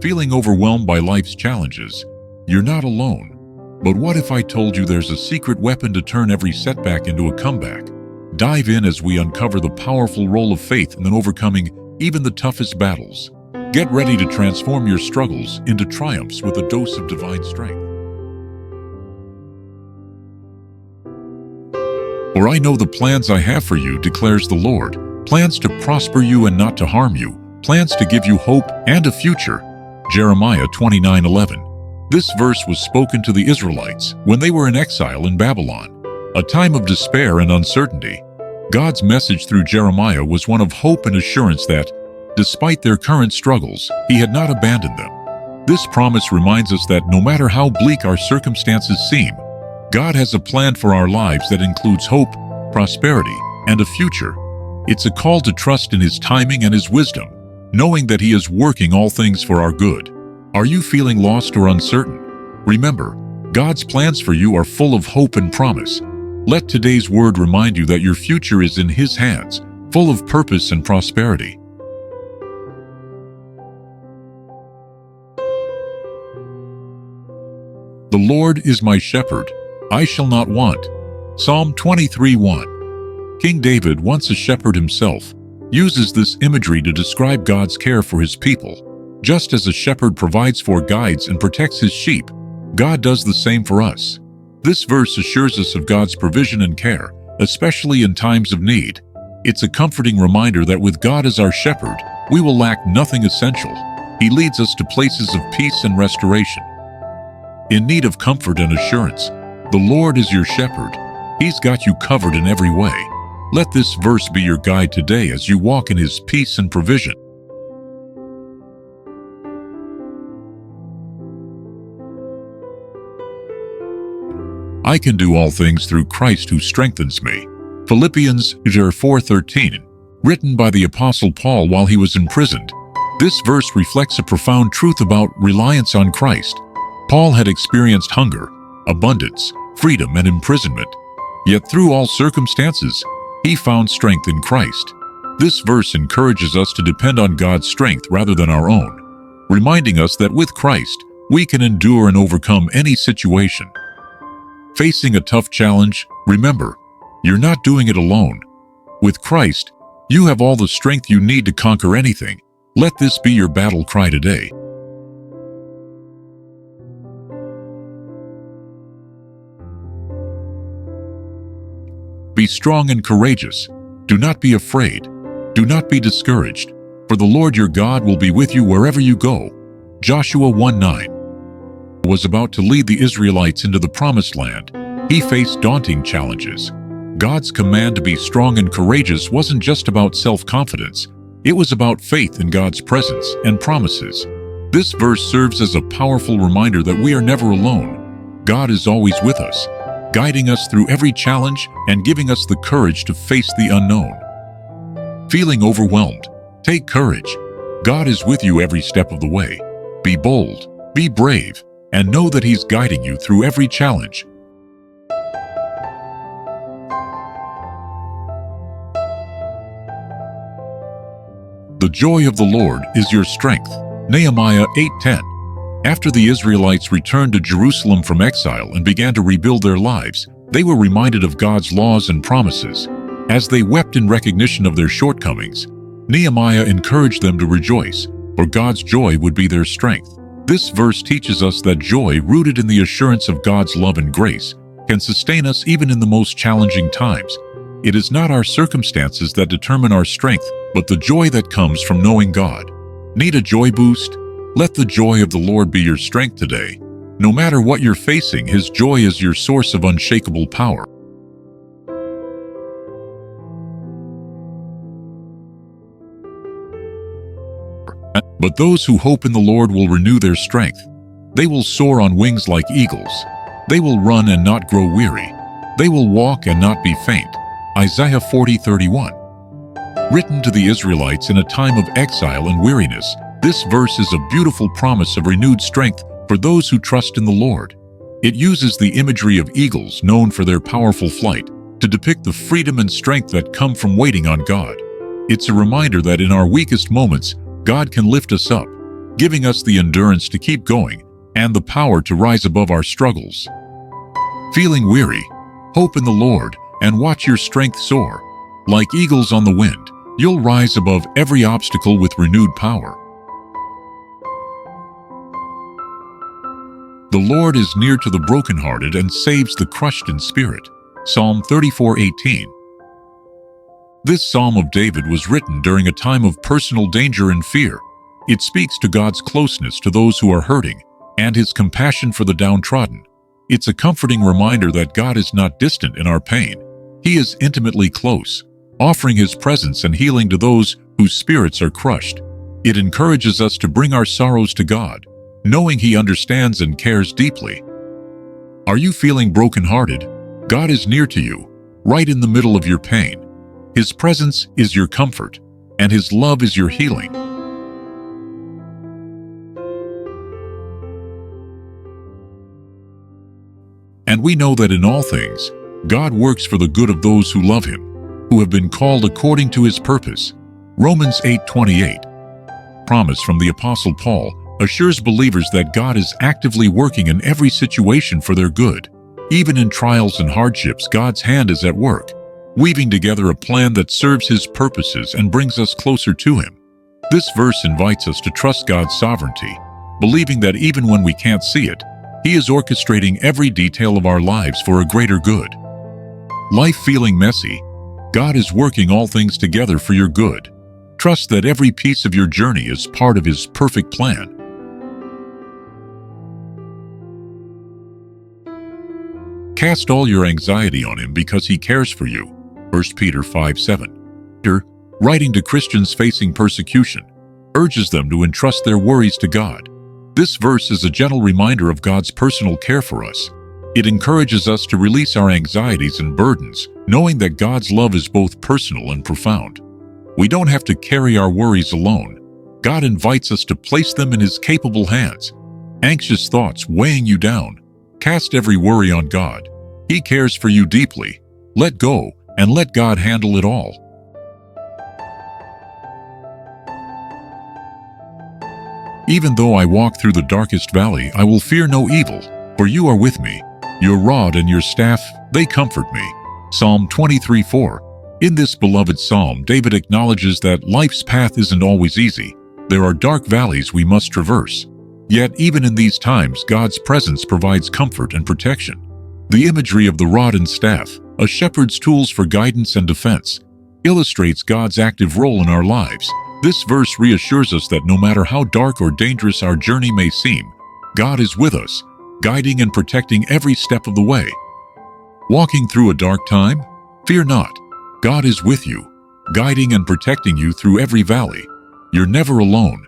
Feeling overwhelmed by life's challenges? You're not alone. But what if I told you there's a secret weapon to turn every setback into a comeback? Dive in as we uncover the powerful role of faith in overcoming even the toughest battles. Get ready to transform your struggles into triumphs with a dose of divine strength. For I know the plans I have for you, declares the Lord, plans to prosper you and not to harm you, plans to give you hope and a future. Jeremiah 29:11. This verse was spoken to the Israelites when they were in exile in Babylon, a time of despair and uncertainty. God's message through Jeremiah was one of hope and assurance that, despite their current struggles, He had not abandoned them. This promise reminds us that no matter how bleak our circumstances seem, God has a plan for our lives that includes hope, prosperity, and a future. It's a call to trust in His timing and His wisdom, knowing that He is working all things for our good. Are you feeling lost or uncertain? Remember, God's plans for you are full of hope and promise. Let today's word remind you that your future is in His hands, full of purpose and prosperity. The Lord is my shepherd, I shall not want. Psalm 23:1. King David, once a shepherd himself, uses this imagery to describe God's care for His people. Just as a shepherd provides for, guides, and protects his sheep, God does the same for us. This verse assures us of God's provision and care, especially in times of need. It's a comforting reminder that with God as our shepherd, we will lack nothing essential. He leads us to places of peace and restoration. In need of comfort and assurance, the Lord is your shepherd. He's got you covered in every way. Let this verse be your guide today as you walk in His peace and provision. I can do all things through Christ who strengthens me. Philippians 4:13, written by the Apostle Paul while he was imprisoned. This verse reflects a profound truth about reliance on Christ. Paul had experienced hunger, abundance, freedom, and imprisonment. Yet through all circumstances, he found strength in Christ. This verse encourages us to depend on God's strength rather than our own, reminding us that with Christ, we can endure and overcome any situation. Facing a tough challenge, remember, you're not doing it alone. With Christ, you have all the strength you need to conquer anything. Let this be your battle cry today. Be strong and courageous. Do not be afraid. Do not be discouraged, for the Lord your God will be with you wherever you go. Joshua 1:9. Was about to lead the Israelites into the Promised Land. He faced daunting challenges. God's command to be strong and courageous wasn't just about self-confidence. It was about faith in God's presence and promises. This verse serves as a powerful reminder that we are never alone. God is always with us, guiding us through every challenge and giving us the courage to face the unknown. Feeling overwhelmed? Take courage. God is with you every step of the way. Be bold, be brave, and know that He's guiding you through every challenge. The joy of the Lord is your strength. Nehemiah 8:10. After the Israelites returned to Jerusalem from exile and began to rebuild their lives, they were reminded of God's laws and promises. As they wept in recognition of their shortcomings, Nehemiah encouraged them to rejoice, for God's joy would be their strength. This verse teaches us that joy, rooted in the assurance of God's love and grace, can sustain us even in the most challenging times. It is not our circumstances that determine our strength, but the joy that comes from knowing God. Need a joy boost? Let the joy of the Lord be your strength today. No matter what you're facing, His joy is your source of unshakable power. But those who hope in the Lord will renew their strength. They will soar on wings like eagles. They will run and not grow weary. They will walk and not be faint. Isaiah 40:31. Written to the Israelites in a time of exile and weariness, this verse is a beautiful promise of renewed strength for those who trust in the Lord. It uses the imagery of eagles, known for their powerful flight, to depict the freedom and strength that come from waiting on God. It's a reminder that in our weakest moments, God can lift us up, giving us the endurance to keep going and the power to rise above our struggles. Feeling weary? Hope in the Lord and watch your strength soar. Like eagles on the wind, you'll rise above every obstacle with renewed power. The Lord is near to the brokenhearted and saves the crushed in spirit. Psalm 34:18. This Psalm of David was written during a time of personal danger and fear. It speaks to God's closeness to those who are hurting and His compassion for the downtrodden. It's a comforting reminder that God is not distant in our pain. He is intimately close, offering His presence and healing to those whose spirits are crushed. It encourages us to bring our sorrows to God, knowing He understands and cares deeply. Are you feeling brokenhearted? God is near to you, right in the middle of your pain. His presence is your comfort, and His love is your healing. And we know that in all things, God works for the good of those who love Him, who have been called according to His purpose. Romans 8:28. Promise from the Apostle Paul assures believers that God is actively working in every situation for their good. Even in trials and hardships, God's hand is at work, weaving together a plan that serves His purposes and brings us closer to Him. This verse invites us to trust God's sovereignty, believing that even when we can't see it, He is orchestrating every detail of our lives for a greater good. Life feeling messy? God is working all things together for your good. Trust that every piece of your journey is part of His perfect plan. Cast all your anxiety on Him because He cares for you. 1 Peter 5:7. Peter, writing to Christians facing persecution, urges them to entrust their worries to God. This verse is a gentle reminder of God's personal care for us. It encourages us to release our anxieties and burdens, knowing that God's love is both personal and profound. We don't have to carry our worries alone. God invites us to place them in His capable hands. Anxious thoughts weighing you down? Cast every worry on God. He cares for you deeply. Let go and let God handle it all. Even though I walk through the darkest valley, I will fear no evil, for you are with me. Your rod and your staff, they comfort me. Psalm 23:4. In this beloved psalm, David acknowledges that life's path isn't always easy. There are dark valleys we must traverse. Yet even in these times, God's presence provides comfort and protection. The imagery of the rod and staff, a shepherd's tools for guidance and defense, illustrates God's active role in our lives. This verse reassures us that no matter how dark or dangerous our journey may seem, God is with us, guiding and protecting every step of the way. Walking through a dark time? Fear not. God is with you, guiding and protecting you through every valley. You're never alone.